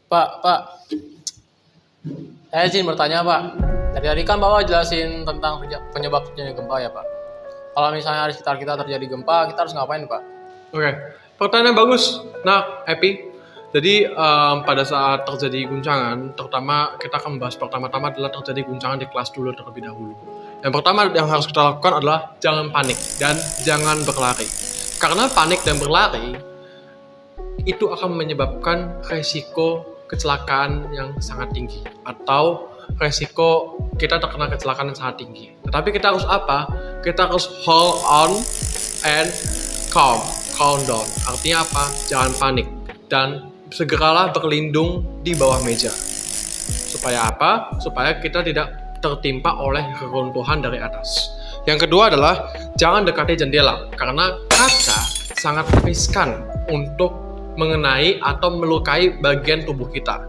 Pak, saya izin bertanya Pak. Dari tadi kan Bapak jelasin tentang penyebab terjadinya gempa ya Pak. Kalau misalnya di sekitar kita terjadi gempa, kita harus ngapain Pak? Oke, pertanyaan bagus. Nah, Happy. Jadi pada saat terjadi guncangan, terutama kita akan membahas pertama-tama adalah terjadi guncangan di kelas dulu terlebih dahulu. Yang pertama yang harus kita lakukan adalah jangan panik dan jangan berlari. Karena panik dan berlari itu akan menyebabkan resiko kecelakaan yang sangat tinggi atau resiko kita terkena kecelakaan yang sangat tinggi. Tetapi kita harus apa? Kita harus hold on and calm down. Artinya apa? Jangan panik dan segeralah berlindung di bawah meja. Supaya apa? Supaya kita tidak tertimpa oleh reruntuhan dari atas. Yang kedua adalah jangan dekati jendela karena kaca sangat riskan untuk mengenai atau melukai bagian tubuh kita.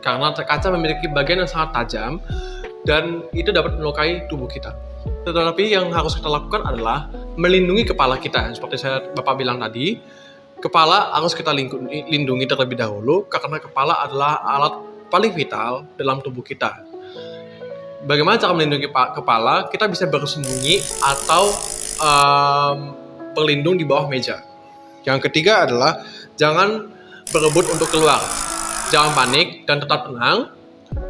Karena kaca memiliki bagian yang sangat tajam dan itu dapat melukai tubuh kita. Tetapi yang harus kita lakukan adalah melindungi kepala kita. Seperti Bapak bilang tadi, kepala harus kita lindungi terlebih dahulu karena kepala adalah alat paling vital dalam tubuh kita. Bagaimana cara melindungi kepala? Kita bisa bersembunyi atau berlindung di bawah meja. Yang ketiga adalah jangan berebut untuk keluar. Jangan panik dan tetap tenang.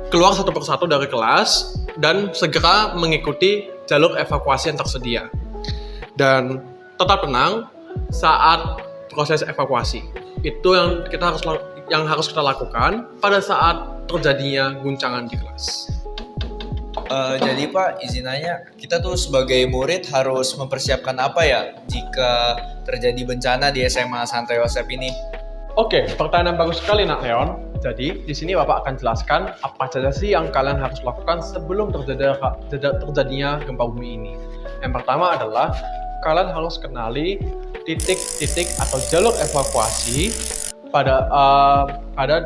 Keluar satu persatu dari kelas dan segera mengikuti jalur evakuasi yang tersedia. Dan tetap tenang saat proses evakuasi. Itu yang harus kita lakukan pada saat terjadinya guncangan di kelas. Jadi Pak, izin nanya, kita tuh sebagai murid harus mempersiapkan apa ya jika terjadi bencana di SMA Santo Yosep ini? Oke, pertanyaan bagus sekali Nak Leon. Jadi, di sini Bapak akan jelaskan apa saja sih yang kalian harus lakukan sebelum terjadinya gempa bumi ini. Yang pertama adalah kalian harus kenali titik-titik atau jalur evakuasi pada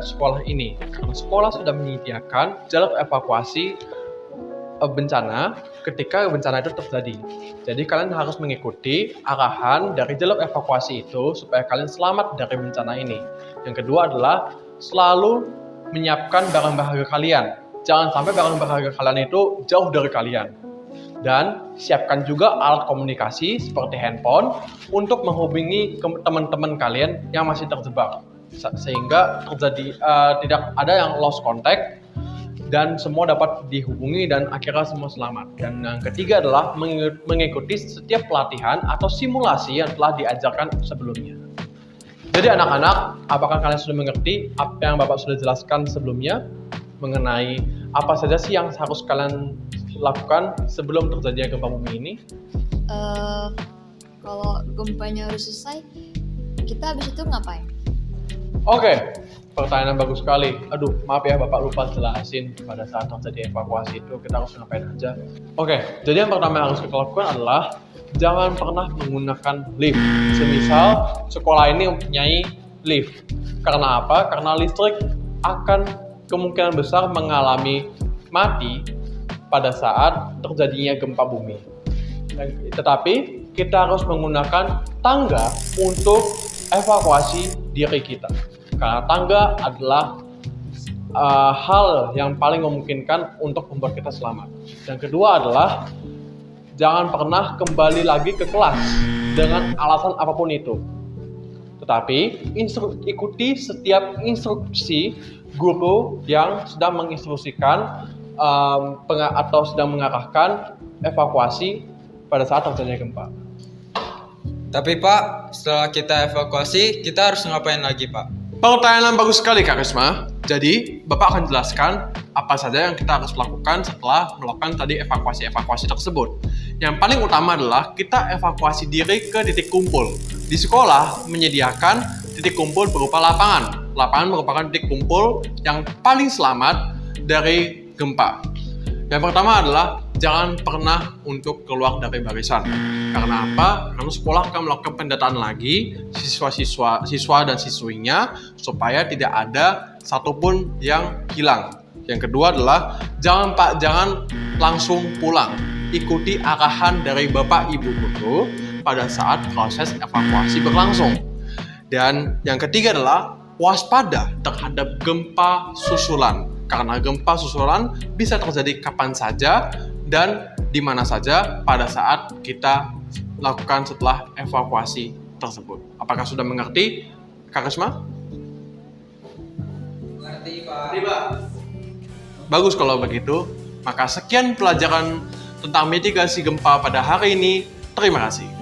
sekolah ini. Karena sekolah sudah menyediakan jalur evakuasi bencana ketika bencana itu terjadi. Jadi kalian harus mengikuti arahan dari jalur evakuasi itu supaya kalian selamat dari bencana ini. Yang kedua adalah selalu menyiapkan barang berharga kalian. Jangan sampai barang berharga kalian itu jauh dari kalian. Dan siapkan juga alat komunikasi seperti handphone untuk menghubungi teman-teman kalian yang masih terjebak. Sehingga tidak ada yang lost contact dan semua dapat dihubungi dan akhirnya semua selamat. Dan yang ketiga adalah mengikuti setiap pelatihan atau simulasi yang telah diajarkan sebelumnya. Jadi anak-anak, apakah kalian sudah mengerti apa yang Bapak sudah jelaskan sebelumnya mengenai apa saja sih yang harus kalian lakukan sebelum terjadinya gempa bumi ini? Kalau gempanya udah selesai, kita habis itu ngapain? Oke, pertanyaan bagus sekali. Aduh, maaf ya Bapak lupa jelasin pada saat terjadi evakuasi itu kita harus ngapain aja. Oke, jadi yang pertama yang harus kita lakukan adalah jangan pernah menggunakan lift. Semisal sekolah ini mempunyai lift. Karena apa? Karena listrik akan kemungkinan besar mengalami mati pada saat terjadinya gempa bumi. Tetapi kita harus menggunakan tangga untuk evakuasi diri kita. Karena tangga adalah hal yang paling memungkinkan untuk membuat kita selamat. Yang kedua adalah jangan pernah kembali lagi ke kelas dengan alasan apapun itu. Tetapi ikuti setiap instruksi guru yang sedang menginstruksikan atau sedang mengarahkan evakuasi pada saat terjadinya gempa. Tapi Pak, setelah kita evakuasi, kita harus ngapain lagi Pak? Pertanyaan bagus sekali Kak Risma. Jadi, Bapak akan jelaskan apa saja yang kita harus lakukan setelah melakukan tadi evakuasi tersebut. Yang paling utama adalah kita evakuasi diri ke titik kumpul. Di sekolah menyediakan titik kumpul berupa lapangan. Lapangan merupakan titik kumpul yang paling selamat dari gempa. Yang pertama adalah jangan pernah untuk keluar dari barisan. Karena apa? Karena sekolah akan melakukan pendataan lagi siswa dan siswinya supaya tidak ada satupun yang hilang. Yang kedua adalah jangan langsung pulang. Ikuti arahan dari Bapak Ibu guru pada saat proses evakuasi berlangsung. Dan yang ketiga adalah waspada terhadap gempa susulan. Karena gempa susulan bisa terjadi kapan saja dan di mana saja pada saat kita lakukan setelah evakuasi tersebut. Apakah sudah mengerti, Kak Risma? Mengerti, Pak. Bagus kalau begitu. Maka sekian pelajaran tentang mitigasi gempa pada hari ini. Terima kasih.